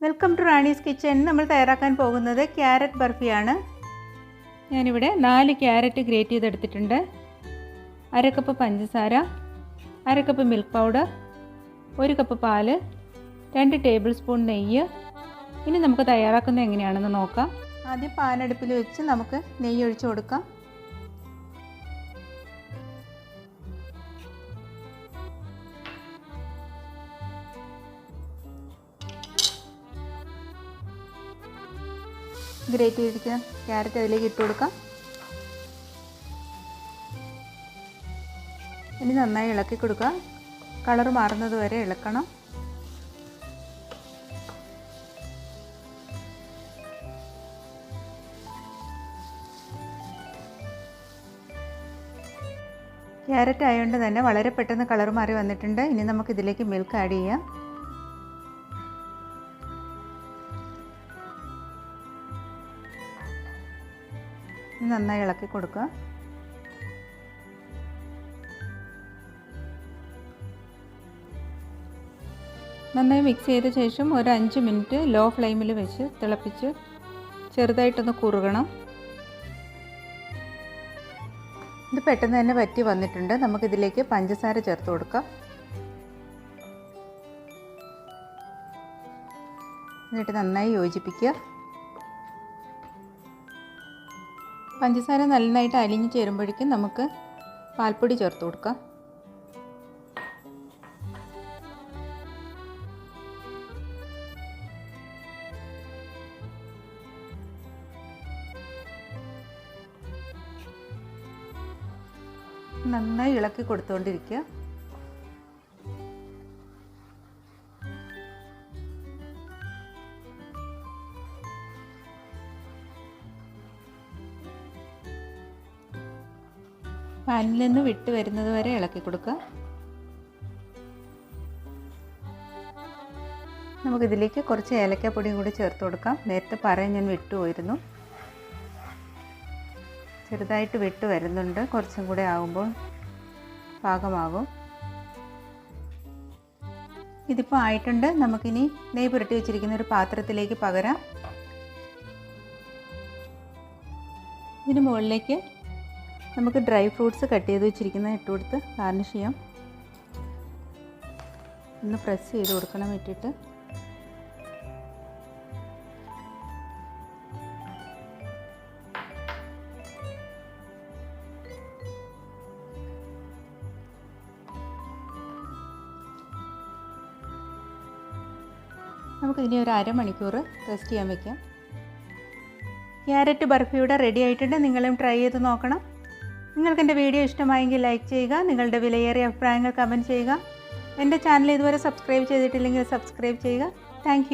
Welcome to Rani's kitchen. നമ്മൾ തയ്യാറാക്കാൻ പോകുന്നത് ക്യാരറ്റ് ബർഫിയാണ്. ഞാനിവിടെ 4 ക്യാരറ്റ് ഗ്രേറ്റ് ചെയ്തെടുത്തിട്ടുണ്ട്. 1/2 കപ്പ് പഞ്ചസാര, 1/2 കപ്പ് മിൽക്ക് പൗഡർ, 1 കപ്പ് പാല്, 2 ടേബിൾ സ്പൂൺ നെയ്യ്. ഇനി നമുക്ക് തയ്യാറാക്കുന്നത് എങ്ങനെയാണെന്ന് നോക്കാം. ആദ്യം പാനടുപ്പിൽ വെച്ച് നമുക്ക് നെയ്യ് ഒഴിച്ചു കൊടുക്കാം. ഗ്രേറ്റ് ചെയ്തിരിക്കുന്ന ക്യാരറ്റ് അതിലേക്ക് ഇട്ട് കൊടുക്കാം. ഇനി നന്നായി ഇളക്കി കൊടുക്കുക. കളർ മാറുന്നത് വരെ ഇളക്കണം. ക്യാരറ്റ് ആയതുകൊണ്ട് തന്നെ വളരെ പെട്ടെന്ന് കളർ മാറി വന്നിട്ടുണ്ട്. ഇനി നമുക്ക് ഇതിലേക്ക് മിൽക്ക് ആഡ് ചെയ്യാം. നന്നായി ഇളക്കി കൊടുക്കുക. നന്നായി മിക്സ് ചെയ്ത ശേഷം ഒരു 5 മിനിറ്റ് ലോ ഫ്ലെയിമിൽ വെച്ച് തിളപ്പിച്ച് ചെറുതായിട്ടൊന്ന് കുറുകണം. ഇത് പെട്ടെന്ന് തന്നെ വറ്റി വന്നിട്ടുണ്ട്. നമുക്കിതിലേക്ക് പഞ്ചസാര ചേർത്ത് കൊടുക്കാം. എന്നിട്ട് നന്നായി യോജിപ്പിക്കുക. പഞ്ചസാര നന്നായിട്ട് അലിഞ്ഞ് ചേരുമ്പോഴേക്കും നമുക്ക് പാൽപ്പൊടി ചേർത്ത് കൊടുക്കാം. നന്നായി ഇളക്കി കൊടുത്തുകൊണ്ടിരിക്കുക. പാനിൽ നിന്ന് വിട്ട് വരുന്നത് വരെ ഇളക്കി കൊടുക്കുക. നമുക്കിതിലേക്ക് കുറച്ച് ഏലക്കാപ്പൊടിയും കൂടി ചേർത്ത് കൊടുക്കാം. നേരത്തെ പറയാൻ ഞാൻ വിട്ടുപോയിരുന്നു. ചെറുതായിട്ട് വിട്ട് വരുന്നുണ്ട്. കുറച്ചും കൂടെ ആകുമ്പോൾ പാകമാകും. ഇതിപ്പോൾ ആയിട്ടുണ്ട്. നമുക്കിനി നെയ്യ് പുരട്ടി വെച്ചിരിക്കുന്ന ഒരു പാത്രത്തിലേക്ക് പകരാം. ഇതിന് മുകളിലേക്ക് നമുക്ക് ഡ്രൈ ഫ്രൂട്ട്സ് കട്ട് ചെയ്ത് വെച്ചിരിക്കുന്നത് ഇട്ട് കൊടുത്ത് ഗാർണിഷ് ചെയ്യാം. ഒന്ന് പ്രസ് ചെയ്ത് കൊടുക്കണം ഇട്ടിട്ട്. നമുക്കിനി ഒരു അരമണിക്കൂർ റെസ്റ്റ് ചെയ്യാൻ വയ്ക്കാം. ക്യാരറ്റ് ബർഫിയുടെ റെഡി ആയിട്ടുണ്ട്. നിങ്ങളും ട്രൈ ചെയ്ത് നോക്കണം. നിങ്ങൾക്ക് എൻ്റെ വീഡിയോ ഇഷ്ടമായെങ്കിൽ ലൈക്ക് ചെയ്യുക. നിങ്ങളുടെ വിലയേറിയ അഭിപ്രായങ്ങൾ കമൻറ്റ് ചെയ്യുക. എൻ്റെ ചാനൽ ഇതുവരെ സബ്സ്ക്രൈബ് ചെയ്തിട്ടില്ലെങ്കിൽ സബ്സ്ക്രൈബ് ചെയ്യുക. താങ്ക്